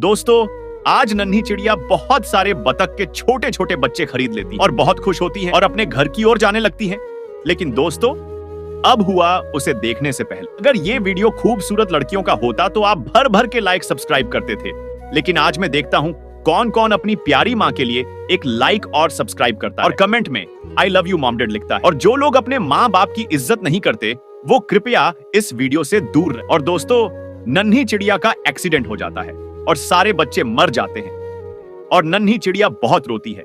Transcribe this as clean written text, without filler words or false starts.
दोस्तों, आज नन्ही चिड़िया बहुत सारे बतख के छोटे छोटे बच्चे खरीद लेती और बहुत खुश होती है और अपने घर की ओर जाने लगती है। लेकिन दोस्तों, अब हुआ उसे देखने से पहले। अगर ये वीडियो खूबसूरत लड़कियों का होता तो आप भर भर के लाइक सब्सक्राइब करते थे, लेकिन आज मैं देखता हूँ कौन कौन अपनी प्यारी माँ के लिए एक लाइक और सब्सक्राइब करता है और कमेंट में I love you mom dad लिखता है। और जो लोग अपने माँ बाप की इज्जत नहीं करते वो कृपया इस वीडियो से दूर रहे। और दोस्तों, नन्ही चिड़िया का एक्सीडेंट हो जाता है और सारे बच्चे मर जाते हैं और नन्ही चिड़िया बहुत रोती है।